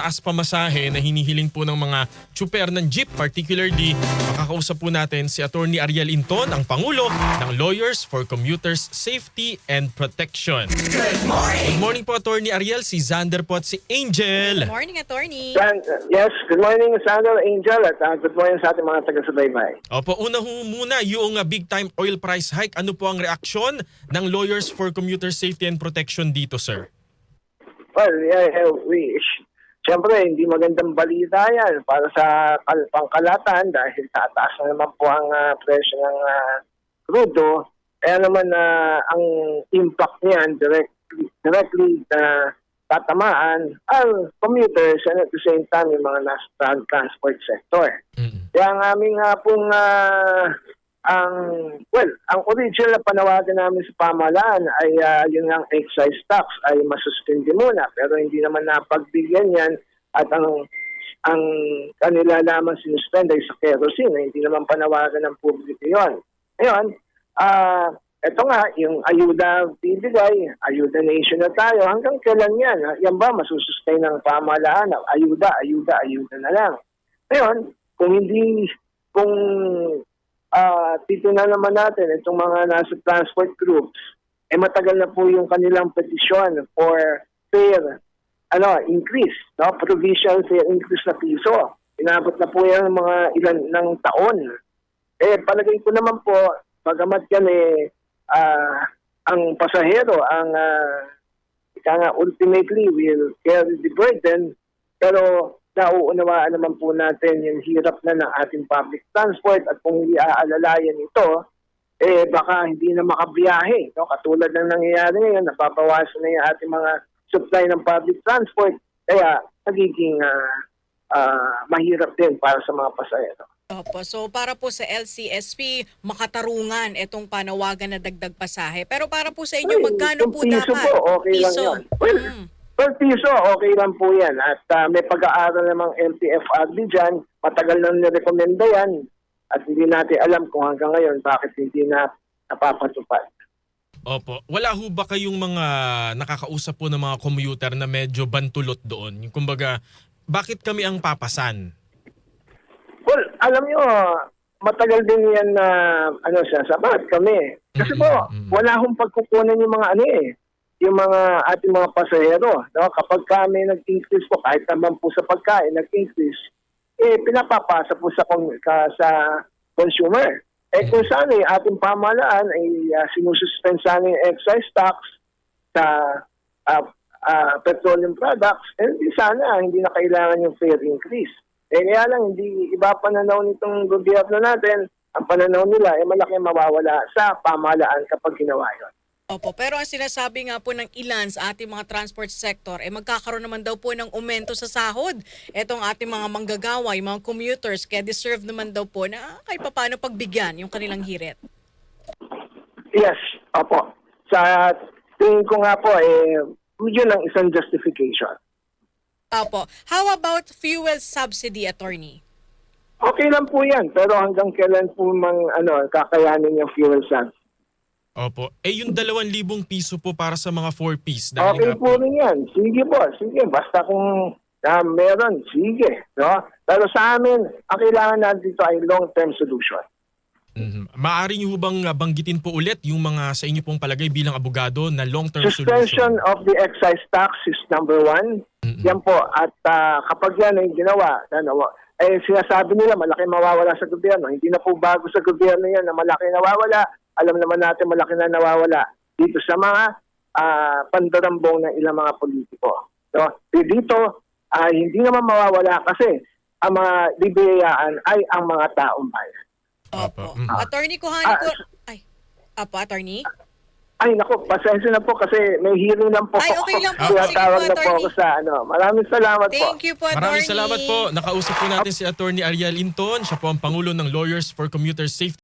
mataas pamasahe na hinihiling po ng mga tsuper ng jeep. Particularly, makakausap po natin si Attorney Ariel Inton, ang Pangulo ng Lawyers for Commuters Safety and Protection. Good morning po, Attorney Ariel. Si Xander po at si Angel. Good morning, Attorney. Yes, good morning, Sandra, Angel, at good morning sa ating mga taga-subaybay. Opo, una ho muna yung big time oil price hike. Ano po ang reaksyon ng Lawyers for Commuter Safety and Protection dito, sir? Well, siyempre, hindi magandang balita yan para sa pangkalatan dahil tataas na naman po ang presyo ng crudo. Kaya naman ang impact niyan directly na tatamaan ang commuters and at the same time yung mga nasa transport sector. Kaya ang aming ang original na panawagan namin sa pamahalaan ay yung ang excise tax ay masuspindi muna, pero hindi naman napagbigyan yan at ang kanila lamang sinuspend ay sa kerosene, hindi naman panawagan ng publiko yun. Ngayon, ito nga, yung ayuda bibigay, ayuda nation na tayo, hanggang kailan yan? Yan ba masusustain ng pamahalaan? Ayuda na lang. Ngayon, kung titignan naman natin itong mga nasa transport groups, matagal na po yung kanilang petisyon for fair increase, provisional fair increase na piso. Inabot na po yan mga ilan ng taon. Palagay ko naman po, bagamat yan ang pasahero, ultimately will carry the burden, pero nauunawaan naman po natin yung hirap na ng ating public transport at kung hindi aalalayan ito, baka hindi na makabiyahe. Katulad ng nangyayari ngayon, napapawasan na yung ating mga supply ng public transport, kaya nagiging mahirap din para sa mga pasahero. Opo, so para po sa LCSP, makatarungan itong panawagan na dagdag pasahe. Pero para po sa inyo, magkano po piso dapat? Po, okay lang yun. Per piso, okay lang po yan. At may pag-aaral namang LTFRB dyan. Matagal na nirekomenda yan. At hindi natin alam kung hanggang ngayon bakit hindi na napapatupad. Opo. Wala ho ba kayong mga nakakausap po ng mga commuter na medyo bantulot doon? Yung kumbaga, bakit kami ang papasan? Well, alam nyo, matagal din yan na sabat kami. Kasi po, wala hong pagkukunan yung mga yung mga ating mga pasahero. Kapag kami nag-increase po, kahit naman po sa pagkain, nag-increase, pinapapasa po sa consumer. Kung saan ating pamahalaan ay sinususpend sana yung excise tax sa petroleum products, hindi sana, hindi na kailangan yung fair increase. Kaya lang, hindi iba pananaw nitong gobyerno natin, ang pananaw nila ay malaki mawawala sa pamahalaan kapag ginawa yun. Opo, pero ang sinasabi nga po ng ilan sa ating mga transport sector, magkakaroon naman daw po ng aumento sa sahod. Etong ating mga manggagawa, yung mga commuters, kaya deserve naman daw po na kahit paano pagbigyan yung kanilang hirit. Yes, opo. Sa tingin ko nga po, yun ang isang justification. Opo. How about fuel subsidy, Attorney? Okay lang po yan, pero hanggang kailan po kakayanin yung fuel subsidy? Opo. Yung 2,000 piso po para sa mga 4-piece. Okay po rin yan. Sige po, sige. Basta kung meron, sige. No? Pero sa amin, ang kailangan natin dito ay long-term solution. Maaari niyo bang banggitin po ulit yung mga sa inyo pong palagay bilang abogado na long-term Suspension solution? of the excise tax is number one. Yan po. At kapag yan ay ginawa, sinasabi nila malaki mawawala sa gobyerno. Hindi na po bago sa gobyerno yan na malaki nawawala. Alam naman natin malaki na nawawala dito sa mga pandarambong ng ilang mga politiko. So, dito, hindi naman mawawala kasi ang mga bibiyayaan ay ang mga taong bayan. Opo. Attorney, kuhanin ko... Attorney? Ay, naku, pasensya na po kasi may hearing lang po. Ay, okay lang po. Kaya Sige tawag po, na po ako Attorney. sa Maraming salamat po. Thank you po, Attorney. Maraming salamat po. Nakausap po natin si Attorney Ariel Inton. Siya po ang Pangulo ng Lawyers for Commuter Safety